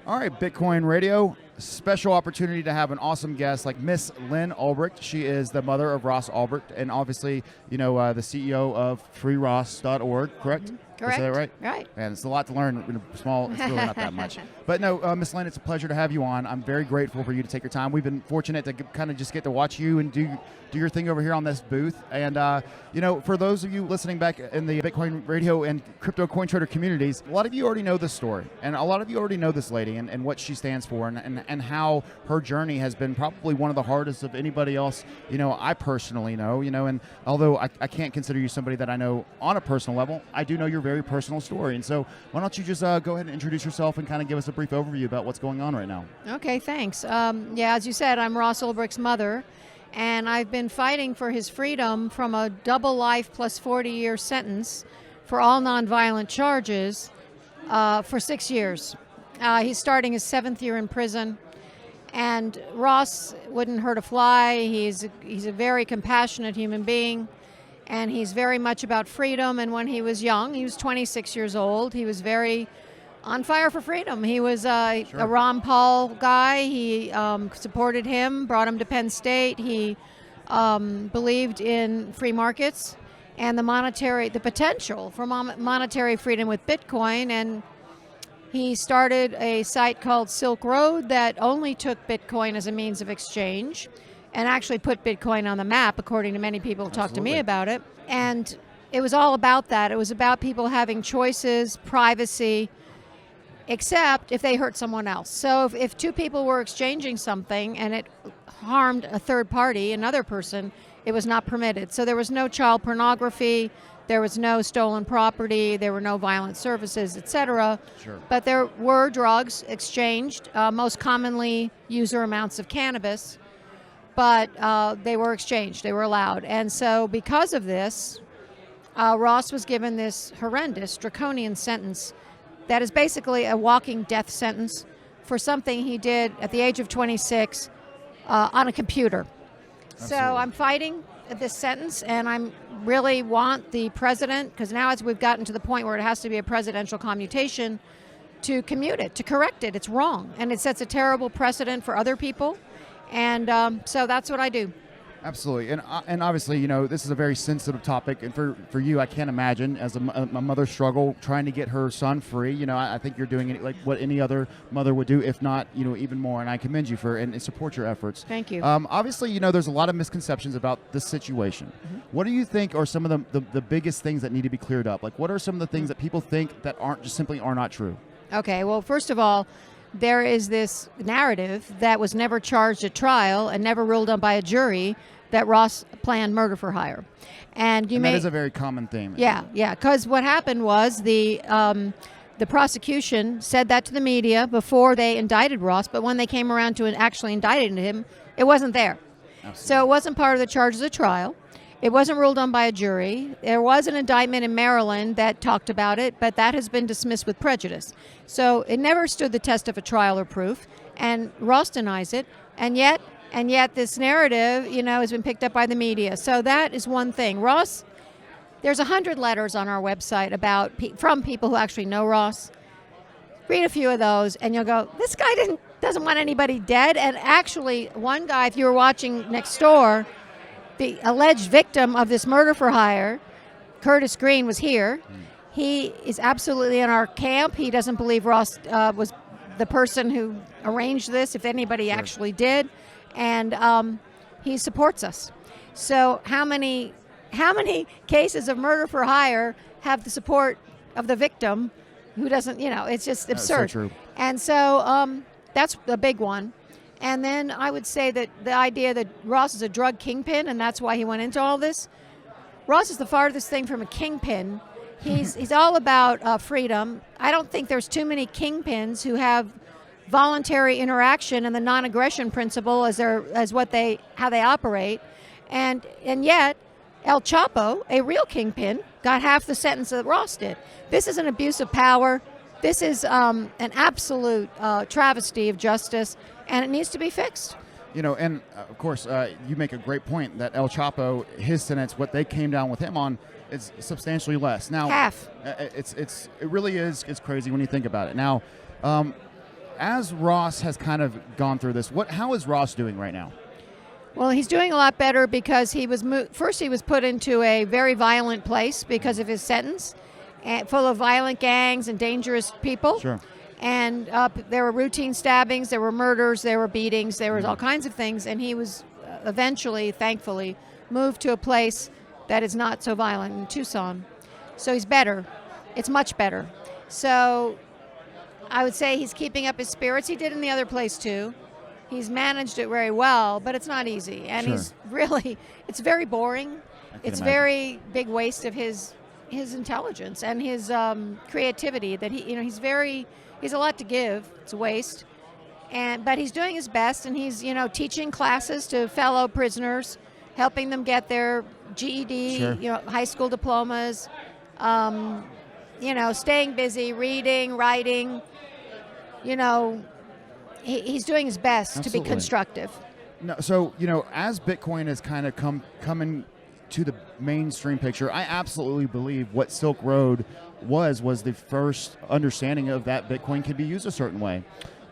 All right, Bitcoin Radio, special opportunity to have an awesome guest like Miss Lyn Ulbricht. She is the mother of Ross Ulbricht and obviously, the CEO of freeross.org, correct? Correct. Did I say that right? Right. And it's a lot to learn in a small, it's really not that much. But no, Miss Lyn, it's a pleasure to have you on. I'm very grateful for you to take your time. We've been fortunate to kind of just get to watch you and do your thing over here on this booth. And, for those of you listening back in the Bitcoin Radio and crypto coin trader communities, a lot of you already know this story. And a lot of you already know this lady and what she stands for and how her journey has been probably one of the hardest of anybody else, I personally know, and although I can't consider you somebody that I know on a personal level, I do know your very personal story. And so why don't you just go ahead and introduce yourself and kind of give us a brief overview about what's going on right now. Okay, thanks. As you said, I'm Ross Ulbricht's mother, and I've been fighting for his freedom from a double life plus 40-year sentence for all nonviolent charges for 6 years. He's starting his 7th year in prison, and Ross wouldn't hurt a fly. He's a very compassionate human being, and he's very much about freedom. And when he was young, he was 26 years old, he was very on fire for freedom. He was a Ron Paul guy. He supported him, brought him to Penn State. He believed in free markets and the potential for monetary freedom with Bitcoin. And he started a site called Silk Road that only took Bitcoin as a means of exchange and actually put Bitcoin on the map, according to many people who talked to me about it. And it was all about that. It was about people having choices, privacy, except if they hurt someone else. So if two people were exchanging something and it harmed a third party, another person, it was not permitted. So there was no child pornography, there was no stolen property, there were no violent services, etc. Sure. But there were drugs exchanged, most commonly user amounts of cannabis, but they were exchanged, they were allowed. And so because of this, Ross was given this horrendous, draconian sentence that is basically a walking death sentence for something he did at the age of 26 on a computer. Absolutely. So I'm fighting this sentence, and I really want the president, because now we've gotten to the point where it has to be a presidential commutation, to commute it, to correct it. It's wrong, and it sets a terrible precedent for other people, and so that's what I do. Absolutely, and obviously, this is a very sensitive topic, and for you, I can't imagine as a mother struggle trying to get her son free. I think you're doing it like what any other mother would do, if not, even more. And I commend you and support your efforts. Thank you. Obviously, there's a lot of misconceptions about this situation. Mm-hmm. What do you think are some of the biggest things that need to be cleared up? Like, what are some of the things that people think that simply are not true? Okay. Well, first of all, there is this narrative that was never charged at trial and never ruled on by a jury that Ross planned murder for hire. And that is a very common theme. Yeah, because what happened was the prosecution said that to the media before they indicted Ross, but when they came around to actually indicting him, it wasn't there. Absolutely. So it wasn't part of the charges of trial. It wasn't ruled on by a jury. There was an indictment in Maryland that talked about it, but that has been dismissed with prejudice. So it never stood the test of a trial or proof, and Ross denies it, and yet this narrative, has been picked up by the media. So that is one thing. Ross, there's 100 letters on our website from people who actually know Ross. Read a few of those, and you'll go, this guy doesn't want anybody dead. And actually, one guy, if you were watching next door, the alleged victim of this murder for hire, Curtis Green, was here. He is absolutely in our camp. He doesn't believe Ross was the person who arranged this, if anybody actually did. And he supports us. So how many cases of murder for hire have the support of the victim who doesn't, it's just absurd. So true. And so that's a big one. And then I would say that the idea that Ross is a drug kingpin, and that's why he went into all this. Ross is the farthest thing from a kingpin. He's all about freedom. I don't think there's too many kingpins who have voluntary interaction and the non-aggression principle as how they operate, and yet El Chapo, a real kingpin, got half the sentence that Ross did. This is an abuse of power. This is an absolute travesty of justice, and it needs to be fixed. And of course, you make a great point that El Chapo, his sentence, what they came down with him on, is substantially less. Now, half. It really is. It's crazy when you think about it. Now, as Ross has kind of gone through this, how is Ross doing right now? Well, he's doing a lot better because he was first he was put into a very violent place because of his sentence, full of violent gangs and dangerous people. Sure. And there were routine stabbings, there were murders, there were beatings, there was all kinds of things. And he was eventually, thankfully, moved to a place that is not so violent in Tucson. So he's better. It's much better. So I would say he's keeping up his spirits. He did in the other place too. He's managed it very well, but it's not easy. And Sure. he's really, it's very boring. It's imagine. very big waste of his intelligence and his creativity that he's a lot to give. It's a waste. But he's doing his best, and he's, teaching classes to fellow prisoners, helping them get their GED, Sure. High school diplomas, staying busy, reading, writing, he's doing his best to Absolutely. be constructive. No, so, as Bitcoin has kind of coming to the mainstream picture, I absolutely believe what Silk Road was the first understanding of that Bitcoin can be used a certain way.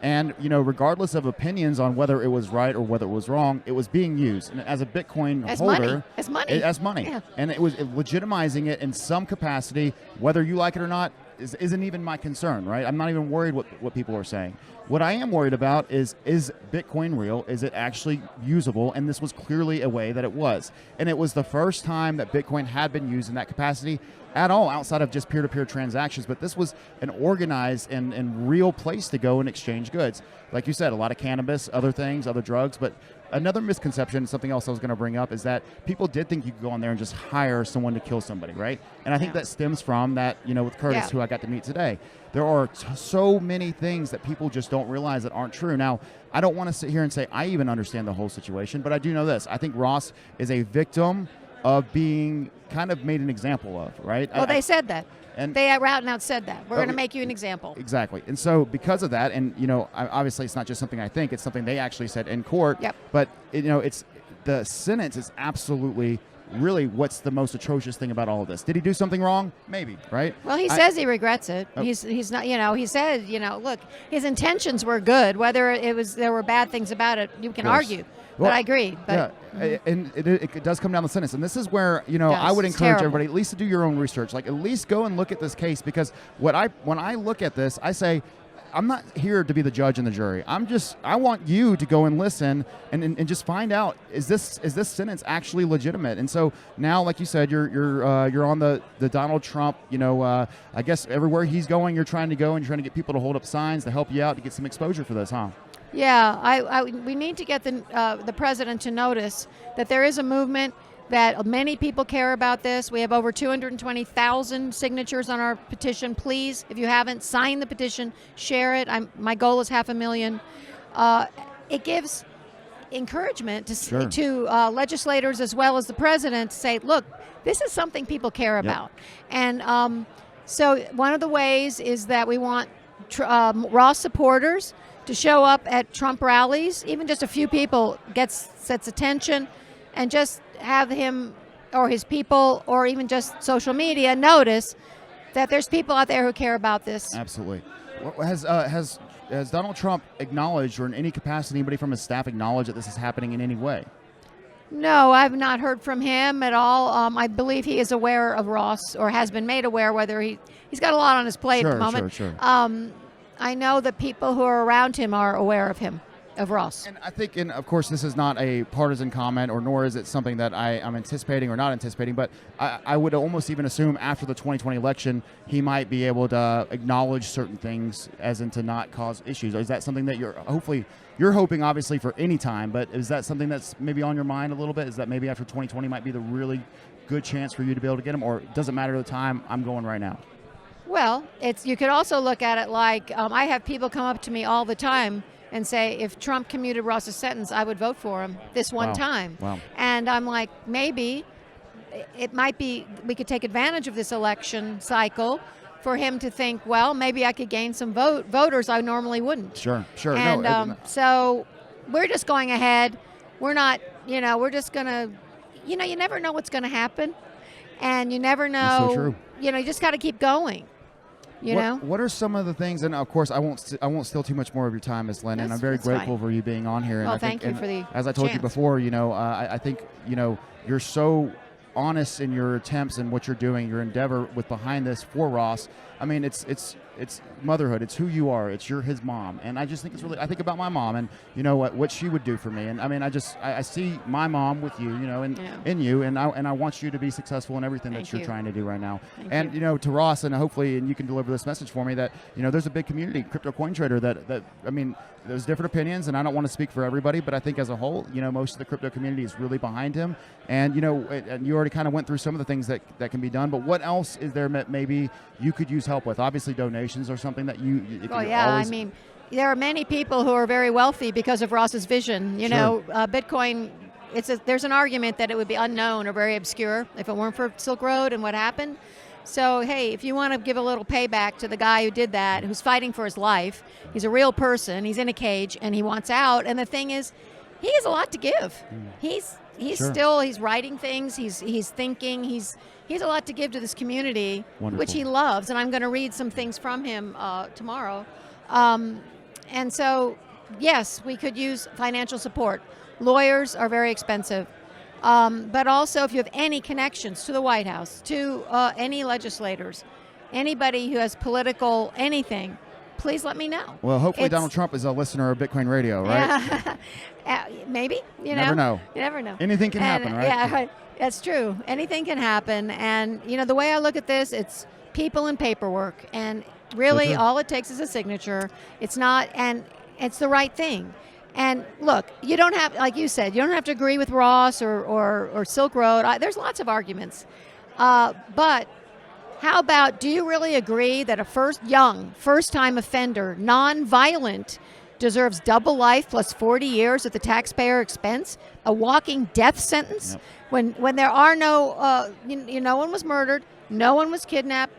And, regardless of opinions on whether it was right or whether it was wrong, it was being used. And as a Bitcoin holder, As money. as money. Yeah. And it was legitimizing it in some capacity, whether you like it or not, isn't even my concern, right? I'm not even worried what people are saying. What I am worried about is Bitcoin real? Is it actually usable? And this was clearly a way that it was. And it was the first time that Bitcoin had been used in that capacity at all, outside of just peer-to-peer transactions. But this was an organized and real place to go and exchange goods. Like you said, a lot of cannabis, other things, other drugs. But another misconception, something else I was going to bring up, is that people did think you could go on there and just hire someone to kill somebody, right? And I think that stems from that, with Curtis, Yeah. who I got to meet today. There are so many things that people just don't realize that aren't true. Now, I don't want to sit here and say I even understand the whole situation, but I do know this. I think Ross is a victim of being kind of made an example of, right? Well, they said that. And They out and out said that. We're Oh, going to make you an example. Exactly. And so because of that, and obviously it's not just something I think, it's something they actually said in court. Yep. But it's the sentence is absolutely really what's the most atrocious thing about all of this. Did he do something wrong? Maybe, right? Well, he says he regrets it. Oh. He's not, he said, look, his intentions were good. Whether there were bad things about it, you can Of course. argue. Well, but I agree. But yeah, and it does come down the sentence. And this is where, I would It's encourage terrible. everybody at least to do your own research. Like, at least go and look at this case, because when I look at this, I say, I'm not here to be the judge and the jury. I want you to go and listen and just find out, is this sentence actually legitimate? And so now, like you said, you're on the Donald Trump, I guess everywhere he's going, you're trying to go and you're trying to get people to hold up signs to help you out to get some exposure for this, huh? yeah, we need to get the president to notice that there is a movement, that many people care about this. We have over 220,000 signatures on our petition. Please, if you haven't, sign the petition, share it. My goal is 500,000. It gives encouragement to legislators as well as the president to say, look, this is something people care about. And so one of the ways is that we want Ross supporters to show up at Trump rallies. Even just a few people sets attention, and just have him or his people, or even just social media, notice that there's people out there who care about this. Absolutely. Has Donald Trump acknowledged, or in any capacity, anybody from his staff acknowledged that this is happening in any way? No, I've not heard from him at all. I believe he is aware of Ross, or has been made aware, whether he's got a lot on his plate at the moment. Sure. I know the people who are around him are aware of him, of Ross. And I think, and of course, this is not a partisan comment, or nor is it something that I'm anticipating or not anticipating, but I would almost even assume after the 2020 election, he might be able to acknowledge certain things as in to not cause issues. Or is that something that you're hoping, obviously, for any time, but is that something that's maybe on your mind a little bit? Is that maybe after 2020 might be the really good chance for you to be able to get him, or does it matter the time, I'm going right now? Well, you could also look at it like, I have people come up to me all the time and say, if Trump commuted Ross's sentence, I would vote for him this one time. Wow. And I'm like, maybe it might be, we could take advantage of this election cycle for him to think, well, maybe I could gain some voters I normally wouldn't. Sure. And so we're just going ahead. We're not, we're just going to, you never know what's going to happen. And you never know, That's so true. You just got to keep going. You know? What are some of the things? And of course, I won't steal too much more of your time, Ms. Lyn. And I'm very grateful for you being on here. Well, and thank you for the as I told you chance. before, I think you're so honest in your attempts and what you're doing, your endeavor with behind this for Ross. I mean, it's motherhood. It's who you are. It's his mom, and I just think it's really. I think about my mom, and what she would do for me, and I mean, I see my mom with you, in you, and I want you to be successful in everything that you're trying to do right now. Thank you. To Ross, and hopefully, and you can deliver this message for me that there's a big community, crypto coin trader that I mean, there's different opinions, and I don't want to speak for everybody, but I think as a whole, most of the crypto community is really behind him, and and you already kind of went through some of the things that can be done, but what else is there maybe you could use help with? Obviously, donations are something that I mean, there are many people who are very wealthy because of Ross's vision. Bitcoin, there's an argument that it would be unknown or very obscure if it weren't for Silk Road and what happened. So, hey, if you want to give a little payback to the guy who did that, who's fighting for his life, he's a real person, he's in a cage, and he wants out. And the thing is, he has a lot to give. He's writing things, he's thinking, he's a lot to give to this community, which he loves. And I'm going to read some things from him tomorrow. And so, yes, we could use financial support. Lawyers are very expensive. But also, if you have any connections to the White House, to any legislators, anybody who has political anything, please let me know. Well, hopefully Donald Trump is a listener of Bitcoin Radio, right? Maybe. You never know. You never know. Anything can happen, right? Yeah, that's true. Anything can happen. And, the way I look at this, it's people and paperwork. And really, all it takes is a signature. It's not, and it's the right thing. And look, you don't have, like you said, you don't have to agree with Ross or Silk Road. There's lots of arguments. But how about, do you really agree that a first-time offender, non-violent, deserves double life plus 40 years at the taxpayer expense, a walking death sentence, when there are no, no one was murdered, no one was kidnapped,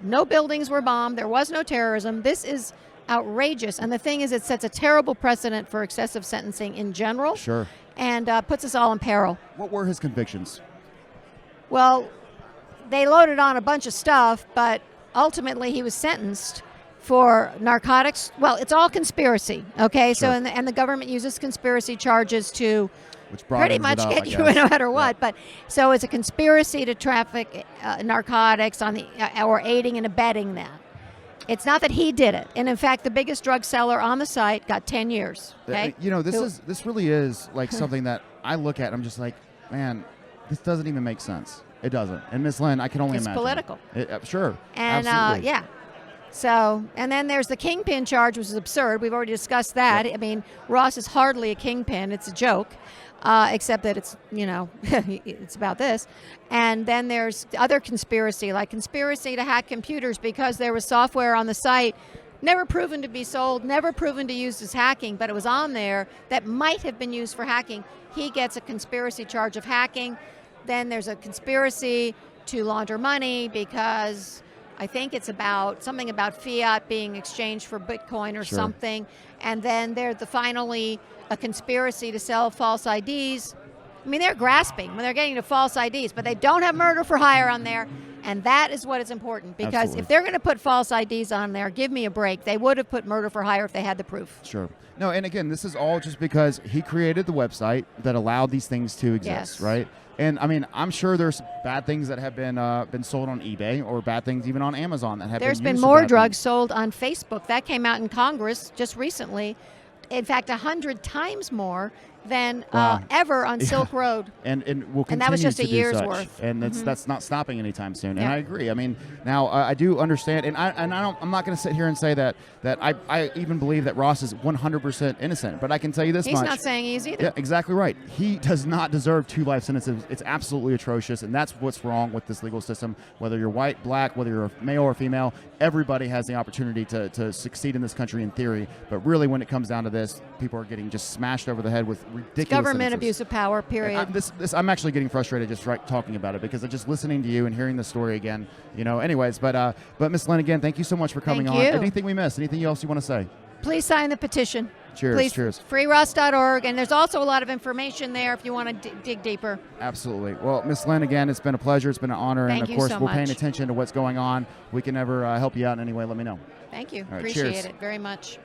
no buildings were bombed, there was no terrorism. This is outrageous. And the thing is, it sets a terrible precedent for excessive sentencing in general. Sure. And puts us all in peril. What were his convictions? Well, they loaded on a bunch of stuff, but ultimately he was sentenced for narcotics. Well, it's all conspiracy, okay? Sure. So, and the government uses conspiracy charges to pretty much up, get you no matter what. But so it's a conspiracy to traffic narcotics or aiding and abetting that. It's not that he did it. And in fact, the biggest drug seller on the site got 10 years. Okay? This really is like something that I look at and I'm just like, man, this doesn't even make sense. It doesn't. And Ms. Lyn, I can only imagine. It's political. Sure. And absolutely. So, and then there's the kingpin charge, which is absurd. We've already discussed that. Yep. I mean, Ross is hardly a kingpin. It's a joke, except that it's, it's about this. And then there's other conspiracy, like conspiracy to hack computers because there was software on the site never proven to be sold, never proven to use as hacking, but it was on there that might have been used for hacking. He gets a conspiracy charge of hacking. Then there's a conspiracy to launder money because I think it's about something about fiat being exchanged for Bitcoin or something. And then there's finally a conspiracy to sell false IDs. I mean, they're grasping when they're getting to false IDs, but they don't have murder for hire on there. And that is what is important, because if they're going to put false IDs on there, give me a break. They would have put murder for hire if they had the proof. Sure. No, and again, this is all just because he created the website that allowed these things to exist, right? And I mean, I'm sure there's bad things that have been sold on eBay, or bad things even on Amazon that have There's been been more drugs sold on Facebook. That came out in Congress just recently. In fact, 100 times more than ever on Silk Road. And will continue and that was just to a year's do such. worth. And that's not stopping anytime soon. And I agree. I mean, now I do understand, and I'm not going to sit here and say that I even believe that Ross is 100% innocent. But I can tell you this much. He's not saying he is either. Yeah, exactly right. He does not deserve 2 life sentences. It's absolutely atrocious, and that's what's wrong with this legal system. Whether you're white, black, whether you're a male or female, everybody has the opportunity to succeed in this country in theory. But really, when it comes down to this, people are getting just smashed over the head with ridiculous government sentences. abuse of power, period. I'm actually getting frustrated just talking about it, because I'm just listening to you and hearing the story again. Anyways, but Ms. Lyn, again, thank you so much for coming on. Thank you. Anything we missed? Anything else you want to say? Please sign the petition. Cheers. Please, Cheers. freerust.org, and there's also a lot of information there if you want to dig deeper. Absolutely. Well, Miss Lyn, again, it's been a pleasure. It's been an honor. Thank and, of you course, so we're paying much. attention to what's going on. We can ever help you out in any way. Let me know. Thank you. All right, Appreciate cheers. it very much.